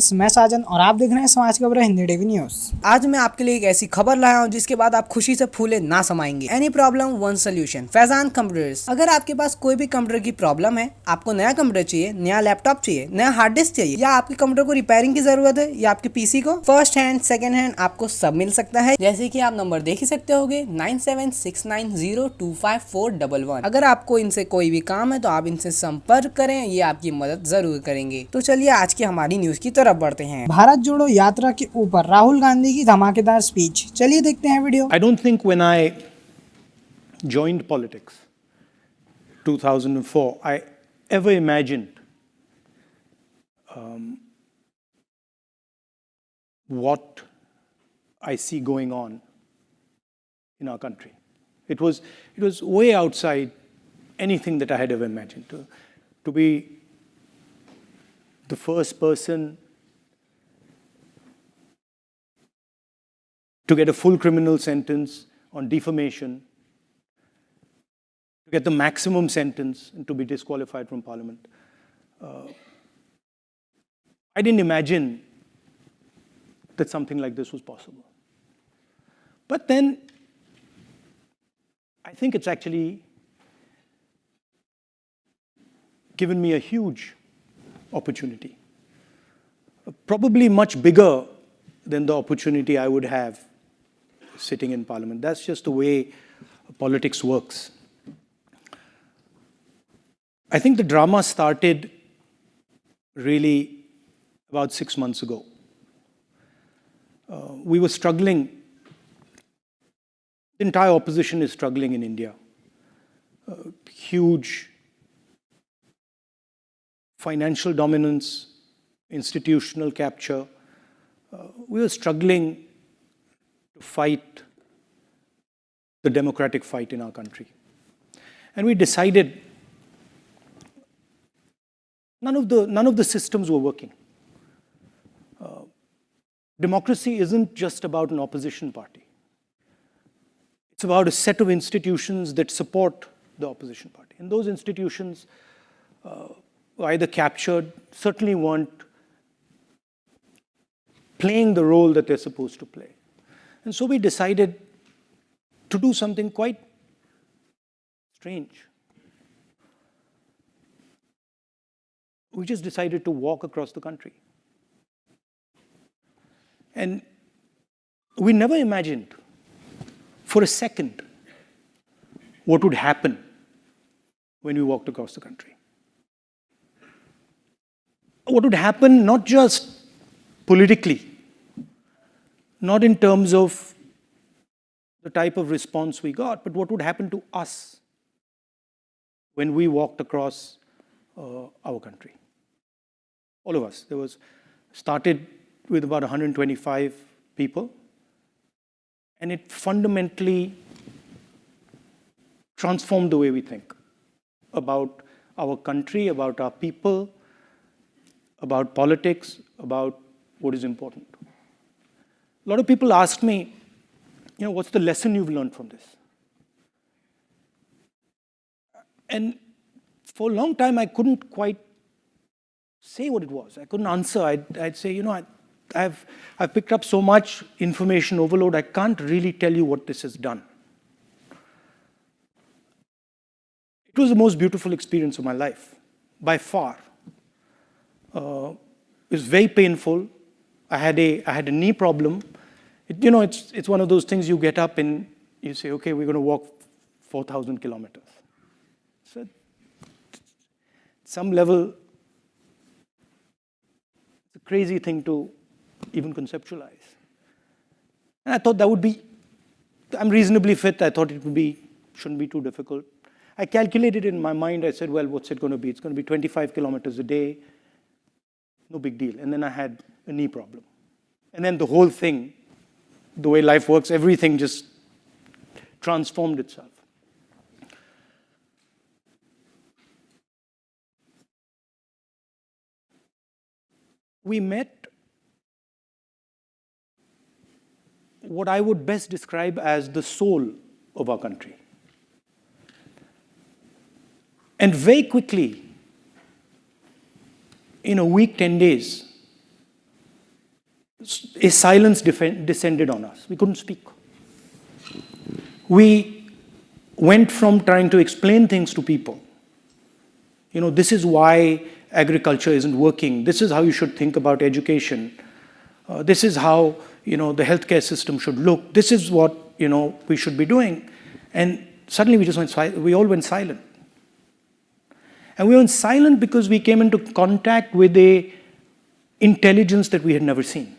Friends, मैं साजन और आप देख रहे हैं समाज की खबरें हिंदी टीवी न्यूज। आज मैं आपके लिए एक ऐसी खबर लाया हूं जिसके बाद आप खुशी से फूले ना समाएंगे। Any problem one solution, Faizan computers. अगर आपके पास कोई भी कंप्यूटर की प्रॉब्लम है, आपको नया कंप्यूटर चाहिए, नया लैपटॉप चाहिए, नया हार्ड डिस्क चाहिए, या आपके कंप्यूटर को रिपेयरिंग की जरूरत है, या आपके पीसी को, फर्स्ट हैंड सेकंड हैंड आपको सब मिल सकता है। जैसे कि आप नंबर देख ही सकते होगे 9769025411। अगर आपको इनसे कोई भी काम है तो आप इनसे संपर्क करें, ये आपकी मदद जरूर करेंगे। तो चलिए आज की हमारी न्यूज की तरफ बढ़ते हैं। भारत जोड़ो यात्रा के ऊपर राहुल गांधी की धमाकेदार स्पीच। चलिए देखते हैं video. I don't think when I joined politics 2004 I ever imagined what I see going on in our country. It was way outside anything that I had ever imagined. To be the first person to get a full criminal sentence on defamation, to get the maximum sentence and to be disqualified from parliament. I didn't imagine that something like this was possible. But then I think it's actually given me a huge opportunity, probably much bigger than the opportunity I would have sitting in parliament. That's just the way politics works. I think the drama started really about 6 months ago. We were struggling. The entire opposition is struggling in India. Huge financial dominance, institutional capture. We were struggling to fight the democratic fight in our country. And we decided none of the systems were working. Democracy isn't just about an opposition party. It's about a set of institutions that support the opposition party. And those institutions were either captured, certainly weren't playing the role that they're supposed to play. And so we decided to do something quite strange. We just decided to walk across the country. And we never imagined for a second what would happen when we walked across the country. What would happen not just politically, not in terms of the type of response we got, but what would happen to us when we walked across our country. All of us. Started with about 125 people, and it fundamentally transformed the way we think about our country, about our people, about politics, about what is important. A lot of people ask me, what's the lesson you've learned from this? And for a long time, I couldn't quite say what it was. I couldn't answer. I'd say, I've picked up so much information overload, I can't really tell you what this has done. It was the most beautiful experience of my life, by far. It was very painful. I had a knee problem. It's one of those things you get up and you say, okay, we're going to walk 4,000 kilometers. So, at some level, it's a crazy thing to even conceptualize. And I thought I'm reasonably fit. I thought shouldn't be too difficult. I calculated in my mind, I said, well, what's it going to be? It's going to be 25 kilometers a day. No big deal. And then I had a knee problem. And then the whole thing, the way life works, everything just transformed itself. We met what I would best describe as the soul of our country. And very quickly, in a week, 10 days, a silence descended on us. We couldn't speak. We went from trying to explain things to people. This is why agriculture isn't working. This is how you should think about education. This is how, the healthcare system should look. This is what, we should be doing. And suddenly we all went silent. And we went silent because we came into contact with a intelligence that we had never seen,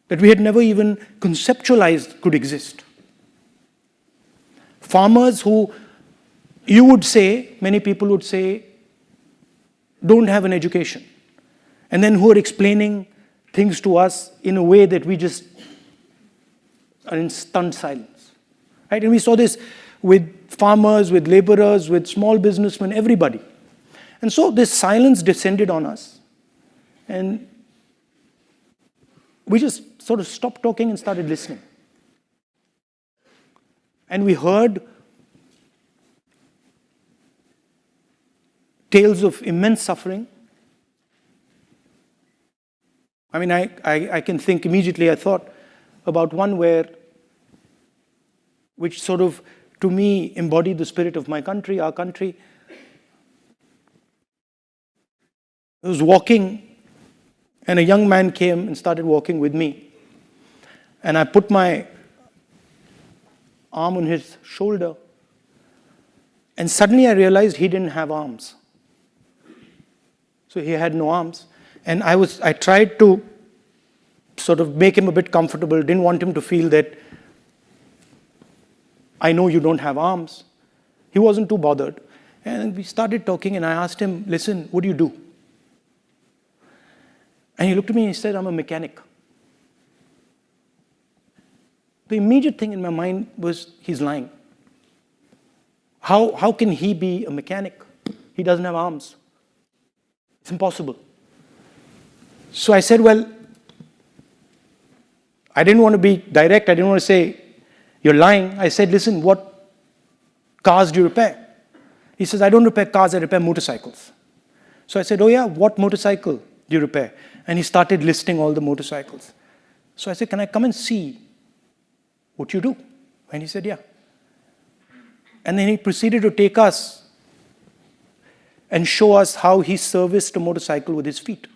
that we had never even conceptualized could exist. Farmers who many people would say, don't have an education, and then who are explaining things to us in a way that we just are in stunned silence. Right? And we saw this with farmers, with laborers, with small businessmen, everybody. And so this silence descended on us. And we just sort of stopped talking and started listening. And we heard tales of immense suffering. I mean, I can think immediately, I thought about one which sort of, to me, embodied the spirit of my country, our country. I was walking, and a young man came and started walking with me. And I put my arm on his shoulder, and suddenly I realized he didn't have arms. So he had no arms. And I tried to sort of make him a bit comfortable, didn't want him to feel that I know you don't have arms. He wasn't too bothered. And we started talking, and I asked him, listen, what do you do? And he looked at me and he said, I'm a mechanic. The immediate thing in my mind was, he's lying. How can he be a mechanic? He doesn't have arms. It's impossible. So I said, well, I didn't want to be direct. I didn't want to say, you're lying. I said, listen, what cars do you repair? He says, I don't repair cars, I repair motorcycles. So I said, oh yeah, what motorcycle do you repair? And he started listing all the motorcycles. So I said, can I come and see what you do? And he said, yeah. And then he proceeded to take us and show us how he serviced a motorcycle with his feet.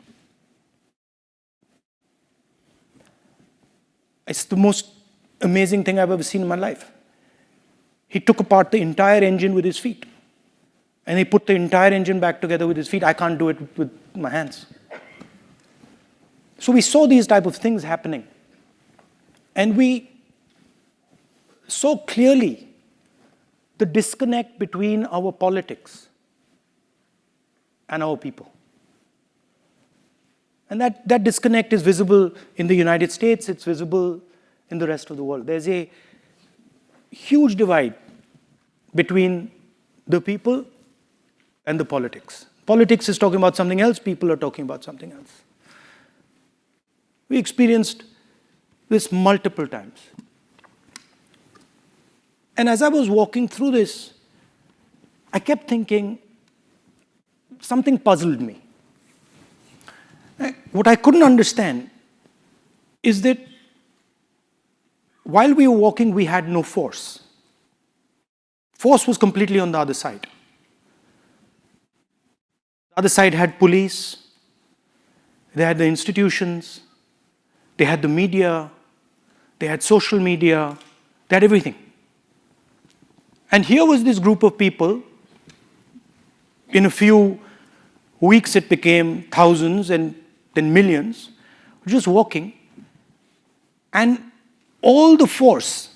It's the most amazing thing I've ever seen in my life. He took apart the entire engine with his feet. And he put the entire engine back together with his feet. I can't do it with my hands. So we saw these type of things happening. And we saw clearly the disconnect between our politics and our people. And that disconnect is visible in the United States, it's visible in the rest of the world. There's a huge divide between the people and the politics. Politics is talking about something else, people are talking about something else. We experienced this multiple times. And as I was walking through this, I kept thinking, something puzzled me. What I couldn't understand is that while we were walking, we had no force. Force was completely on the other side. The other side had police, they had the institutions, they had the media, they had social media, they had everything. And here was this group of people. In a few weeks it became thousands and then millions, just walking. And all the force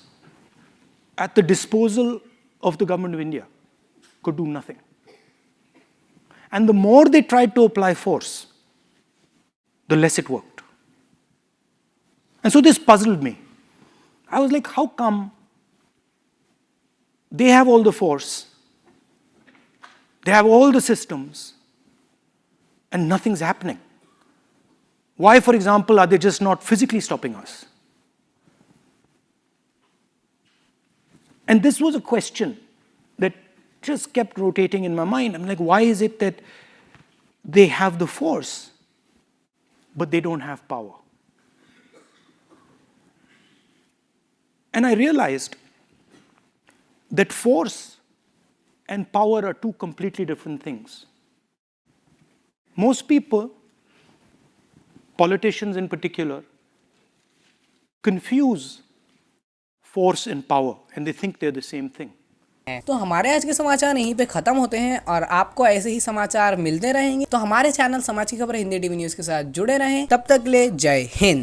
at the disposal of the government of India could do nothing. And the more they tried to apply force, the less it worked. And so this puzzled me. I was like, how come they have all the force, they have all the systems, and nothing's happening? Why, for example, are they just not physically stopping us? And this was a question that just kept rotating in my mind. I'm like, why is it that they have the force, but they don't have power? And I realized that force and power are two completely different things. Most people, politicians in particular, confuse force and power and they think they're the same thing. तो हमारे आज के समाचार यहीं पे खत्म होते हैं और आपको ऐसे ही समाचार मिलते रहेंगे। तो हमारे चैनल समाज की खबर हिंदी टीवी न्यूज़ के साथ जुड़े रहें। तब तक ले जय हिंद।